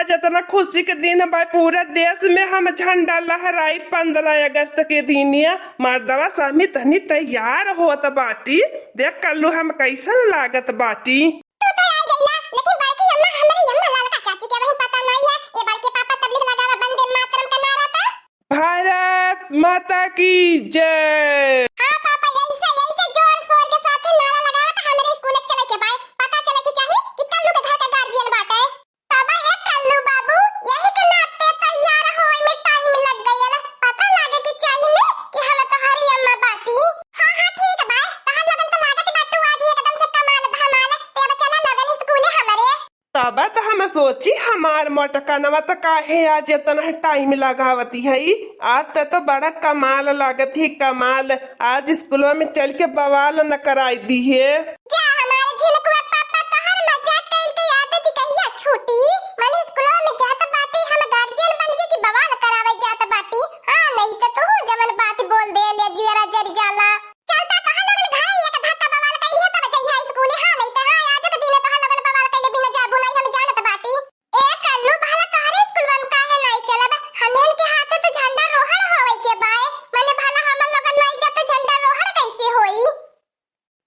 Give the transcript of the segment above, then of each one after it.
आज इतना खुशी के दिन है भाई, पूरा देश में हम झंडा लहराई 15 अगस्त के दिन या मर्दवा समी तनी तैयार होत बाटी। देख कल्लू हम कैसन लागत बाटी। तू तो आ गईला, लेकिन बड़की अम्मा हमरे अम्मा लाल का चाची के वही पता नहीं है। ये बड़के पापा तबलीग लगावा वंदे मातरम का नारा था। भारत माता की जय। हां पापा, यही से जोर शोर के साथ नारा लगावा था। हमरे स्कूल चले के भाई पता चले के चाहिए कि कल्लू के घर का गार्जियन बाटे। तब ए कल्लू बाबू यही के नाते तैयार होए में टाइम लग गइल। पता लागे के चाहिए ने कि हम तोहरी अम्मा बाटी। हां ठीक है भाई, तहां लगन तो लागत बाटू आज एकदम से कमाल धमाल। ते अब चला लगन स्कूल हमरे। तब तो हम सोची हमार मोटकनवा तो काहे आज इतना टाइम लगावती है। आज तो बड़ा कमाल लागत ही कमाल। आज स्कूल में चल के बवाल न कराई दी है। जा हमारे झिनकुआ पापा तोहर मजाक कइल के आदत कहिया छूटी। माने स्कूल में जात बाटी हम गार्जियन बन के कि बवाल करावे जात बाटी। हां नहीं तो तू जमन बात बोल दे ले जीरा जरी जाला। चलता तहां लगन घर एक धक्का बवाल कइले तब जइहा स्कूल। हां नहीं तो हां आज के दिन तहां लगन बवाल कइले बिना जाबू नहीं हम जानत बाटी। ए कल्लू भला तोहरे स्कूल में काहे नहीं चलब। हमन के हाथे तो झंडा रोहण होवे के बाय। माने भला हमन लगन नहीं जाते झंडा रोहण कैसे होई।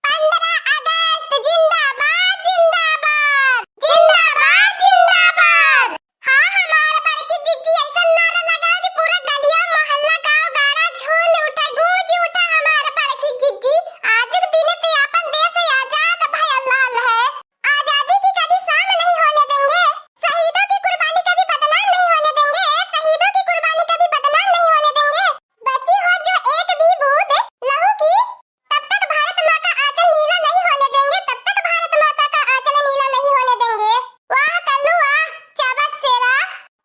15 अगस्त जिंदाबाद जिंदाबाद जिंदाबाद जिंदाबाद। हाँ हमारे बड़की जिज्जी ऐसा नारा लगाओ कि पूरा गलिया मोहल्ला गांव गाड़ा झूम उठे गूंज उठे। हमारे बड़की जिज्जी आज के दिन पे अपन देश आजाद भाई अल्लाह है। आजादी की कभी शाम नहीं होने देंगे। शहीदों की कुर्बानी कभी बदनाम नहीं होने देंगे। शहीदों की कुर्बानी कभी बदनाम नहीं होने देंगे। बची हो जो एक भी बूंद लहू की तब तक भारत माँ का आंचल नीला नहीं होने देंगे। तब तक भारत माता का आंचल नीला नहीं होने देंगे। वाह कल्लू वाह, चाबस सेरा।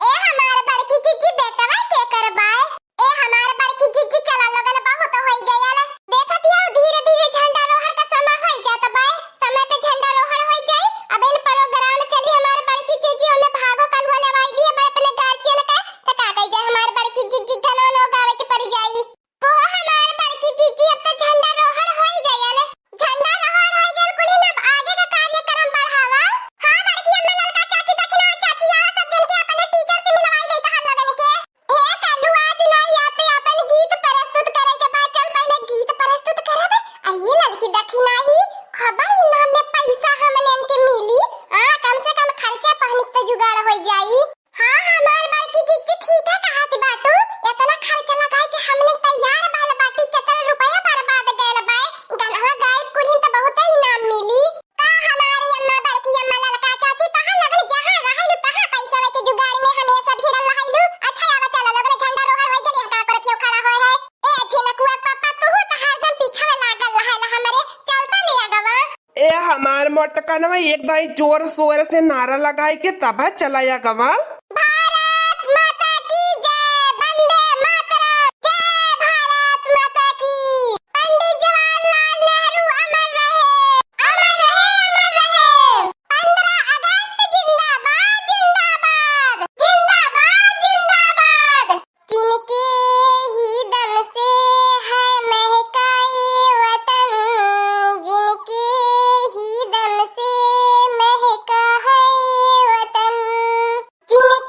ए हमारे बड़की जिज्जी बेटवा के करबाए। ए हमारे बड़की जिज्जी चला लगन बहुत होई गयल। देखत हिया धीरे धीरे झंडा रोहण का समय होई जात बाय। समय पे झंडा रोहण होई जाई। अब इन प्रोग्राम चली हमारे बड़की जिज्जी ओमे भागो कलवा लेवाई दिए बाय अपने गार्जियन का। त का कहि जाए हमारे बड़की जिज्जी गाना नो गावे के पड़ जाई। को हमारे बड़की जिज्जी अब तो झंडा रोहण होई गयल। झंडा रोहण होई गेल कुली अब आगे का कार्यक्रम बढ़ावा। हां बड़की अम्मा ललका चाची दखिना चाची आवा सब जन के अपने टीचर से मिलवाई देता हम लगन के। हे कल्लू आज नहीं आते अपन गीत प्रस्तुत करे के बाद चल पहले गीत प्रस्तुत करब। आइए ललकी दखिना ही खबर इनाम में पैसा हमने इनके मिली। हां कम से कम खर्चा पानी के जुगाड़ हो जाई। हां हमार बड़की जिज्जी ठीक है कहत बाटू। इतना खर्चा लगाई के हमने तैयार बाल बाटी कितना रुपया बर्बाद गयल बाय। गलवा गायब कुलिन त बहुत इनाम मिली। का हमारी अम्मा बड़की अम्मा ललका चाची तहां लगन जहां रहलु तहां पैसा के जुगाड़ में हमेशा भिड़ल रहलु। अच्छा आवा चल लगन झंडा रोहण होई गेल का करत हो खड़ा होय है। ए झिनकुआ पापा तू त हरदम पीछे लागल रहल हमरे। चलता नहीं अगवा। ए हमार मोटकनवा एक दाई जोर शोर से नारा लगाई के तब चलाया गवा। भारत माता की जय, वंदे मातरम। जय भारत माता की। पंडित जवाहरलाल नेहरू अमर रहे, अमर रहे, अमर रहे। 15 अगस्त जिंदाबाद जिंदाबाद जिंदाबाद जिंदाबाद। जिनके ही दम से है महका ये वतन, जिनके ही दम से महका है ये वतन, जिनके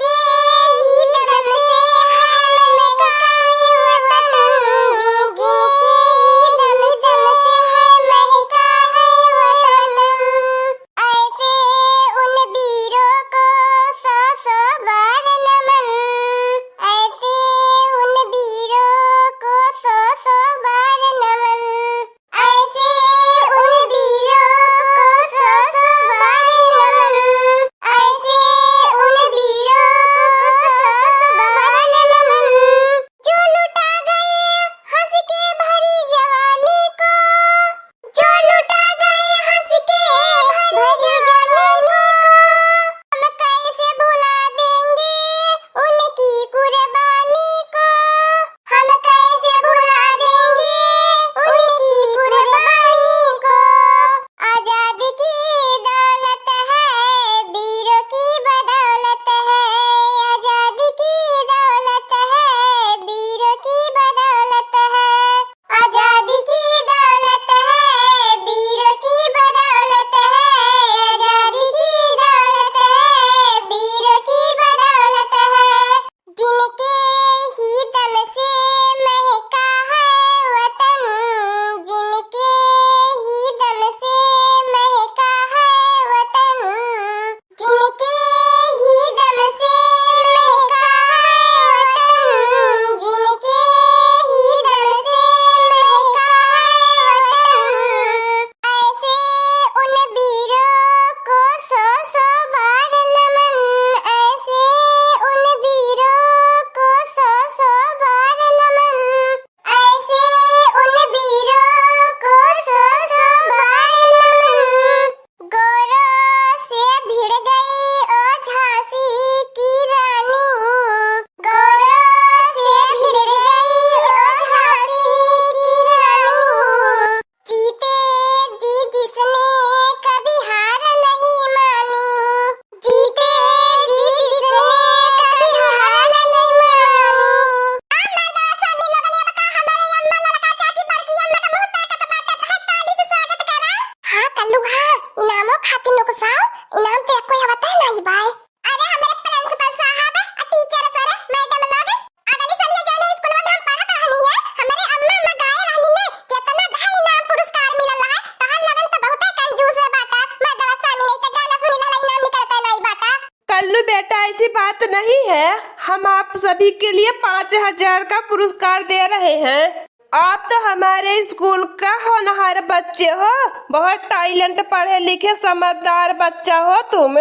कल्लू हाँ इनामो खातिर नुकसाव इनाम ते कोई आवता है नहीं बाय। अरे हमारे प्रिंसिपल साहब टीचर सर मैडम लोग अगली साल ये जाने स्कूल में हम पढ़त रहनी है हमारे अम्मा अम्मा गाय रहनी ने कितना ढाई इनाम पुरस्कार मिलल है तहां लगन त बहुत कंजूस है बाटा मैं दवासामी नहीं त गाना सुनी ला इनाम निकलता नहीं बाटा। कल्लू बेटा ऐसी बात नहीं है, हम आप सभी के लिए 5,000 का पुरस्कार दे रहे हैं। आप तो हमारे स्कूल का होनहार बच्चे हो, बहुत टैलेंट पढ़े लिखे समझदार बच्चा हो तुम।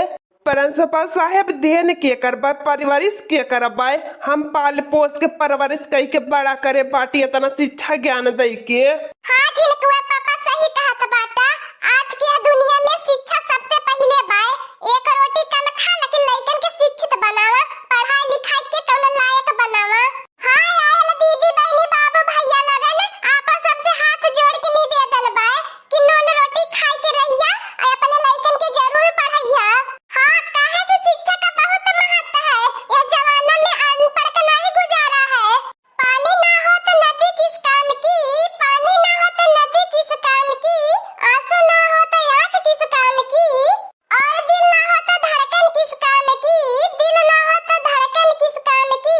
प्रिंसिपल साहब देन के करबा परवरिश के करबाए, हम पाल पोस के परवरिश कई के बड़ा करे बाटी इतना शिक्षा ज्ञान दई के। हाँ झिलकुआ पापा सही कहत बाटा, आज की दुनिया में शिक्षा सबसे पहले बाय। एक रोटी कम खा लेकिन लइकन के शिक्षित बनावा, पढ़ाई लिखाई के कौनो लायक बनावा। हाँ आयल दीदी बहनी बाबू भैया लगन आपा सबसे हाथ जोड़ के निवेदन बाय कि नून रोटी खाई के रहिया और अपने लइकन के जरूर पढ़ाइया। हाँ काहे से शिक्षा का बहुत महत्व है, यह जमाना में अनपढ़ का नहीं गुजारा है। पानी ना हो तो नदी किस काम की, पानी ना हो तो नदी किस काम की, आंसू ना हो तो आँख किस काम की, और दिल ना हो तो धड़कन किस काम की, दिल ना हो तो धड़कन किस काम की,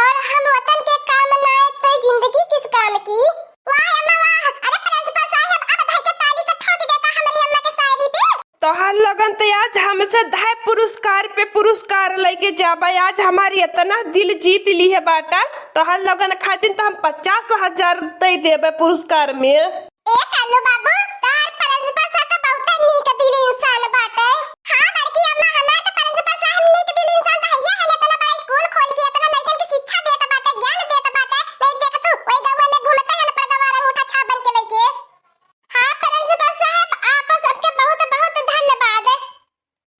और हम वतन के काम ना आए तो जिंदगी किस काम की। वाह अम्मा वाह, अरे प्रिंसिपल साहब अब भाई के ताली तो ठोक देता हमारी अम्मा के शायरी पे। तो हर लगन तो आज हमसे 10 पुरस्कार पे पुरस्कार लेके जाबा, आज हमारी इतना दिल जीत ली है बाटा, तो हर लगन खातिर तो हम 50,000 दे देबे पुरस्कार में। ए कल्लू बाबू तार प्रिंसिपल साहब का बहुत नीक दिल इंसान बाटे। हां बड़की अम्मा हमार तो प्रिंसिपल साहब नीक दिल इंसान तो है इतना बड़ा स्कूल खोल के इतना लइकन की शिक्षा देता बाटे, ज्ञान देता बाटे। नहीं देख तू वही गांव में घूमता है ना पड़वारा उठा छाप बन के लेके। हां प्रिंसिपल साहब आप सबके बहुत बहुत धन्यवाद।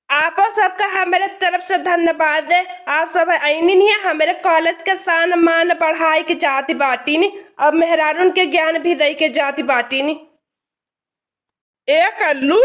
आप सबका हमारे तरफ से धन्यवाद है। आप सब आईनी नहीं है हमारे कॉलेज के शान मान बढ़ाई के जाती बाटी नी, अब मेहरारून के ज्ञान भी दई के जाती बाटी नी। ए कल्लू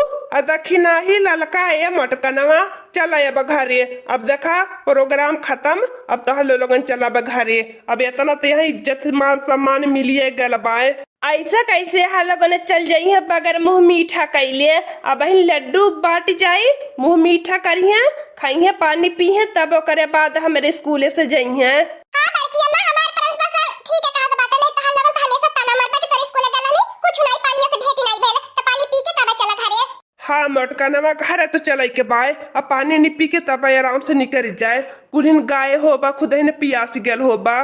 दखिना ही ललका ए मटकनवा चल अब घरे, अब देखा प्रोग्राम खत्म, अब तो हम लोगन चला घरे, अब इतना तो यहाँ इज्जत मान सम्मान मिलिए गल बाए। ऐसा कैसे हम लोगन चल जाई है बगैर मुंह मीठा कैले, अब ही लड्डू बांट जाई, मुंह मीठा करिए खाइए पानी पिए तब ओकरे बाद हमारे स्कूल से जाइए। हां बड़की अम्मा हमार प्रिंसिपल सर ठीक है कहत बाटे, नहीं तो हम लोगन हमेशा ताना मारबा कि तोर स्कूल गला नहीं कुछ नहीं पानी से भेटी नहीं भेल तो पानी पी के तब चला घरे। हाँ मटकनवा घर तो चल के बाय, अब पानी नहीं पी के तब आराम से निकल जाए, कुलिन गाय होबा खुद ही ने पियासी गल होबा।